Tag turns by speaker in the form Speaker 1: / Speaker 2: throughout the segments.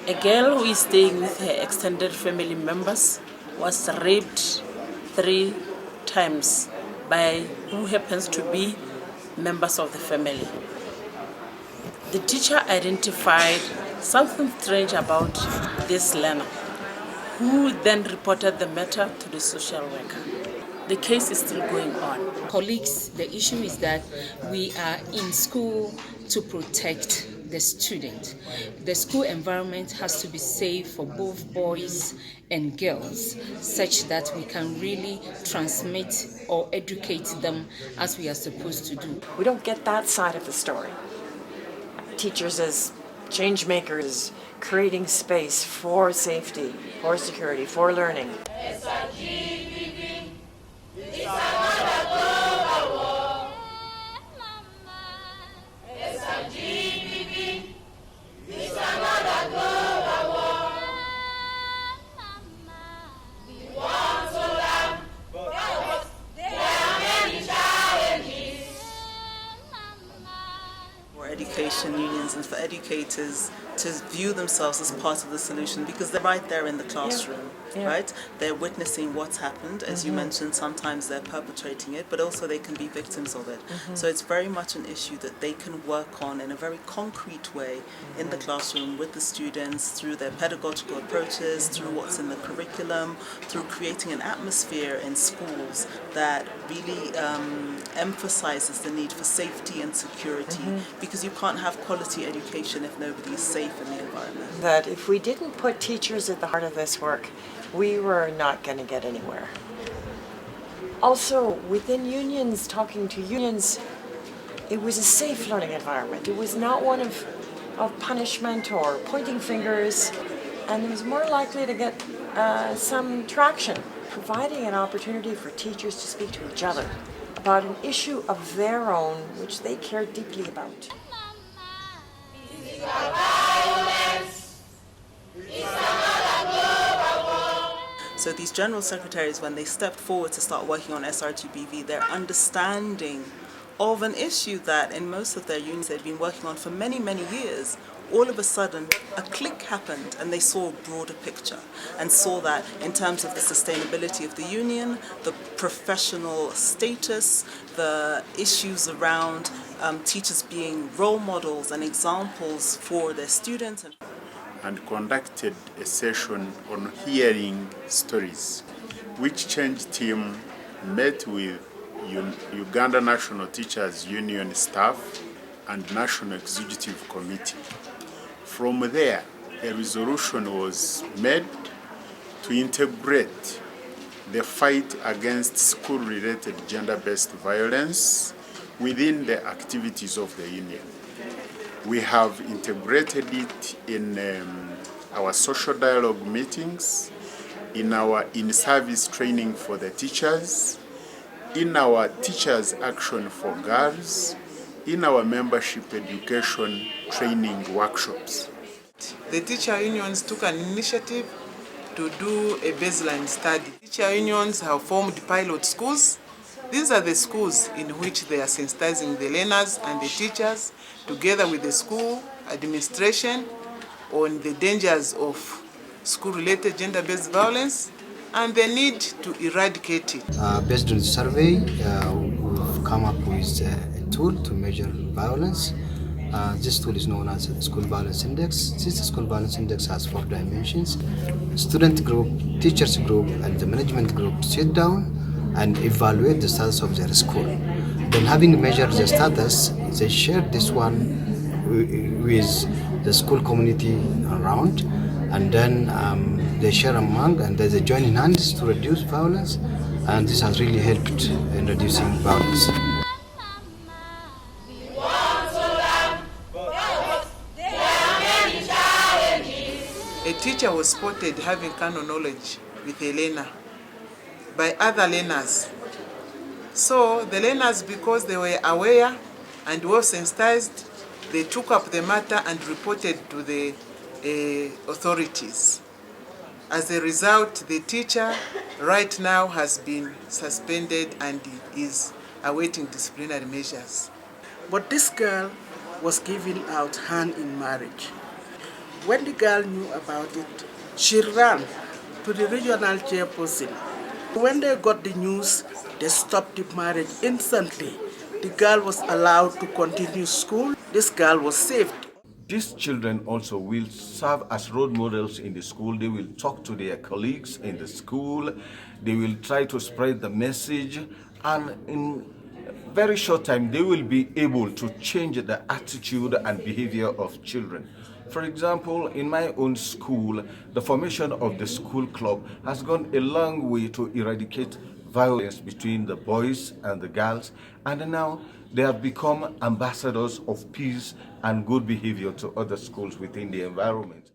Speaker 1: A girl who is staying with her extended family members was raped 3 times by who happens to be members of the family. The teacher identified something strange about this learner, who then reported the matter to the social worker. The case is still going on.
Speaker 2: Colleagues, the issue is that we are in school to protect the student. The school environment has to be safe for both boys and girls, such that we can really transmit or educate them as we are supposed to do.
Speaker 3: We don't get that side of the story. Teachers as change makers, creating space for safety, for security, for learning.
Speaker 4: Education unions and for educators to view themselves as part of the solution, because they're right there in the classroom, right? They're witnessing what's happened. As you mentioned, sometimes they're perpetrating it, but also they can be victims of it. So it's very much an issue that they can work on in a very concrete way in the classroom with the students, through their pedagogical approaches, through what's in the curriculum, through creating an atmosphere in schools that really emphasizes the need for safety and security, because you can't have quality education if nobody is safe in the environment.
Speaker 3: That if we didn't put teachers at the heart of this work, we were not going to get anywhere. Also, within unions, talking to unions, it was a safe learning environment. It was not one of punishment or pointing fingers, and it was more likely to get some traction, providing an opportunity for teachers to speak to each other about an issue of their own which they care deeply about.
Speaker 4: So these general secretaries, when they stepped forward to start working on SRGBV, their understanding of an issue that in most of their unions they'd been working on for many, many years, all of a sudden a click happened and they saw a broader picture and saw that in terms of the sustainability of the union, the professional status, the issues around teachers being role models and examples for their students.
Speaker 5: And conducted a session on hearing stories, which change team met with Uganda National Teachers Union staff and National Executive Committee. From there, a resolution was made to integrate the fight against school-related gender-based violence within the activities of the union. We have integrated it in our social dialogue meetings, in our in-service training for the teachers, in our Teachers Action for Girls, in our membership education training workshops.
Speaker 6: The teacher unions took an initiative to do a baseline study. Teacher unions have formed pilot schools. These are the schools in which they are sensitizing the learners and the teachers, together with the school administration, on the dangers of school-related gender-based violence and the need to eradicate it.
Speaker 7: Based on the survey, we've come up with a tool to measure violence. This tool is known as School Violence Index. This School Violence Index has 4 dimensions. Student group, teachers group, and the management group sit down and evaluate the status of their school. Then, having measured the status, they share this one with the school community around, and then they share among, and they join in hands to reduce violence, and this has really helped in reducing violence.
Speaker 6: A teacher was spotted having carnal knowledge with a learner by other learners. So the learners, because they were aware and well sensitized, they took up the matter and reported to the authorities. As a result, the teacher right now has been suspended and is awaiting disciplinary measures.
Speaker 8: But this girl was giving out hand in marriage. When the girl knew about it, she ran to the regional chairperson. When they got the news, they stopped the marriage instantly. The girl was allowed to continue school. This girl was saved.
Speaker 9: These children also will serve as role models in the school. They will talk to their colleagues in the school. They will try to spread the message. And in very short time, they will be able to change the attitude and behavior of children. For example, in my own school, the formation of the school club has gone a long way to eradicate violence between the boys and the girls, and now they have become ambassadors of peace and good behavior to other schools within the environment.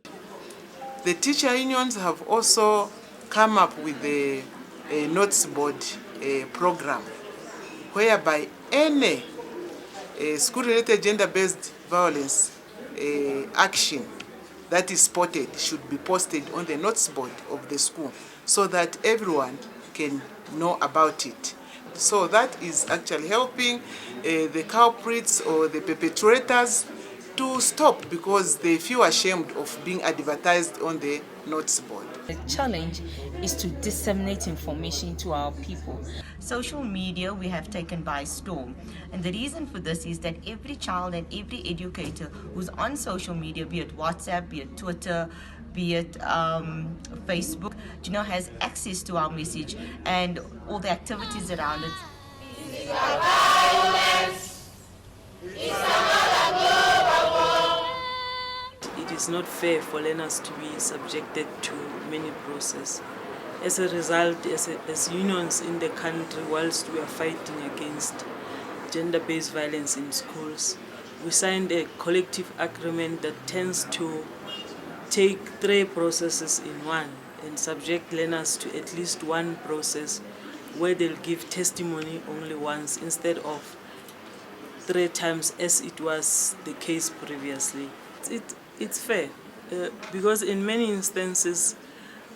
Speaker 6: The teacher unions have also come up with a notes board program whereby any school-related gender-based violence action that is spotted should be posted on the notes board of the school so that everyone can know about it. So that is actually helping the culprits or the perpetrators to stop because they feel ashamed of being advertised on the notes board.
Speaker 2: The challenge is to disseminate information to our people.
Speaker 10: Social media we have taken by storm, and the reason for this is that every child and every educator who's on social media, be it WhatsApp, be it Twitter, be it Facebook, has access to our message and all the activities around it.
Speaker 1: It is not fair for learners to be subjected to many processes. As a result, as unions in the country, whilst we are fighting against gender-based violence in schools, we signed a collective agreement that tends to take 3 processes in one and subject learners to at least one process where they'll give testimony only once instead of 3 times as it was the case previously. It's fair because in many instances,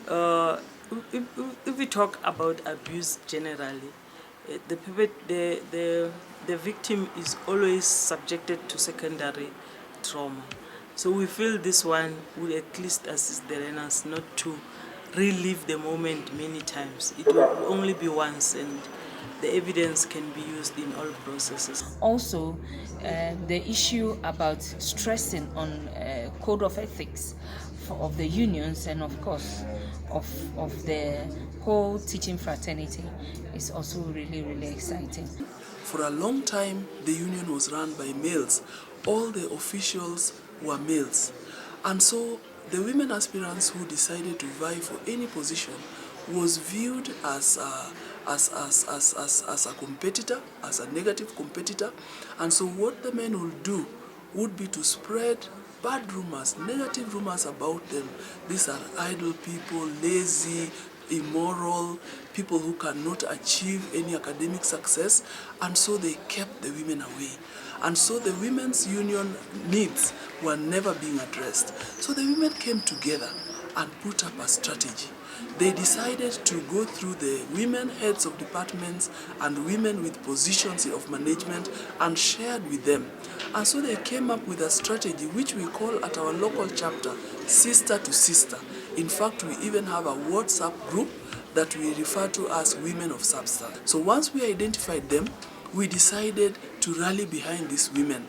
Speaker 1: if we talk about abuse generally, the victim is always subjected to secondary trauma. So we feel this one would at least assist the learners not to relive the moment many times. It will only be once, and the evidence can be used in all processes.
Speaker 2: Also, the issue about stressing on code of ethics of the unions and of course of the whole teaching fraternity is also really exciting.
Speaker 8: For a long time, the union was run by males. All the officials were males. And so the women aspirants who decided to vie for any position was viewed as a competitor, as a negative competitor. And so what the men will do would be to spread bad rumors, negative rumors about them. These are idle people, lazy, immoral, people who cannot achieve any academic success, and so they kept the women away. And so the women's union needs were never being addressed. So the women came together and put up a strategy. They decided to go through the women heads of departments and women with positions of management and shared with them. And so they came up with a strategy which we call at our local chapter sister to sister. In fact, we even have a WhatsApp group that we refer to as Women of Substance. So once we identified them, we decided to rally behind these women.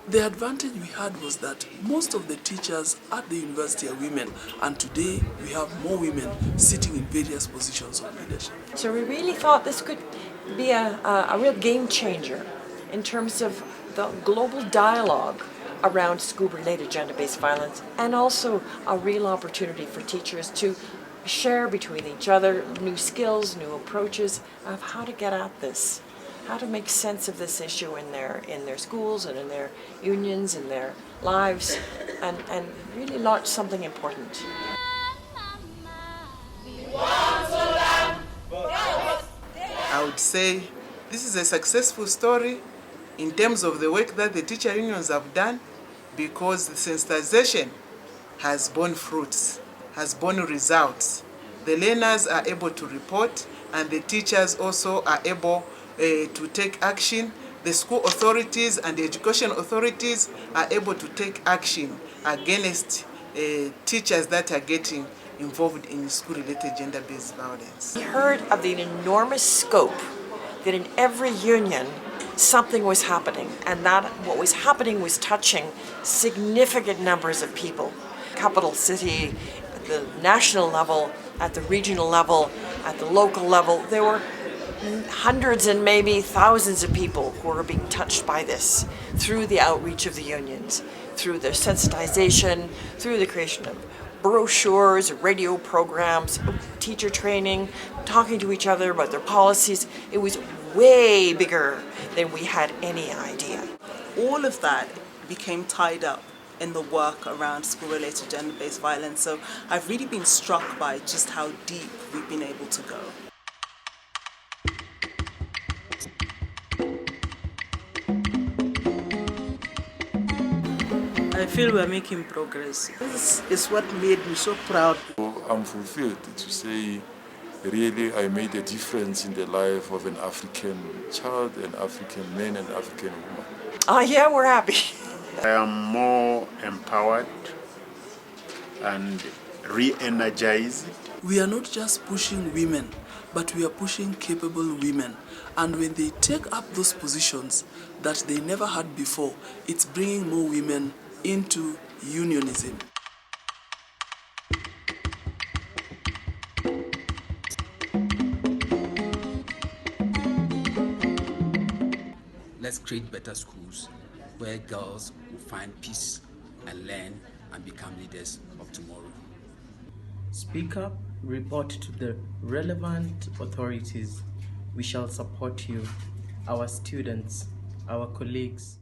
Speaker 8: The advantage we had was that most of the teachers at the university are women, and today we have more women sitting in various positions of leadership.
Speaker 3: So we really thought this could be a real game changer in terms of the global dialogue around school-related gender-based violence, and also a real opportunity for teachers to share between each other new skills, new approaches of how to get at this, how to make sense of this issue in their schools and in their unions, in their lives, and really launch something important.
Speaker 6: I would say This is a successful story in terms of the work that the teacher unions have done, because the sensitization has borne fruits, has borne results. The learners are able to report, and the teachers also are able to take action. The school authorities and the education authorities are able to take action against teachers that are getting involved in school-related gender-based violence.
Speaker 3: We heard of the enormous scope that in every union something was happening, and that what was happening was touching significant numbers of people. Capital city, at the national level, at the regional level, at the local level, there were hundreds and maybe thousands of people who were being touched by this through the outreach of the unions, through the sensitization, through the creation of brochures, radio programs, teacher training, talking to each other about their policies. It was way bigger than we had any idea.
Speaker 4: All of that became tied up in the work around school-related gender-based violence. So I've really been struck by just how deep we've been able to go.
Speaker 1: I feel we're making progress.
Speaker 11: This is what made me so proud.
Speaker 12: I'm fulfilled to say, really, I made a difference in the life of an African child, an African man, and African woman.
Speaker 3: Yeah, we're happy.
Speaker 5: I am more empowered and re-energized.
Speaker 8: We are not just pushing women, but we are pushing capable women. And when they take up those positions that they never had before, it's bringing more women into unionism.
Speaker 13: Let's create better schools where girls will find peace and learn and become leaders of tomorrow.
Speaker 14: Speak up, report to the relevant authorities. We shall support you, our students, our colleagues.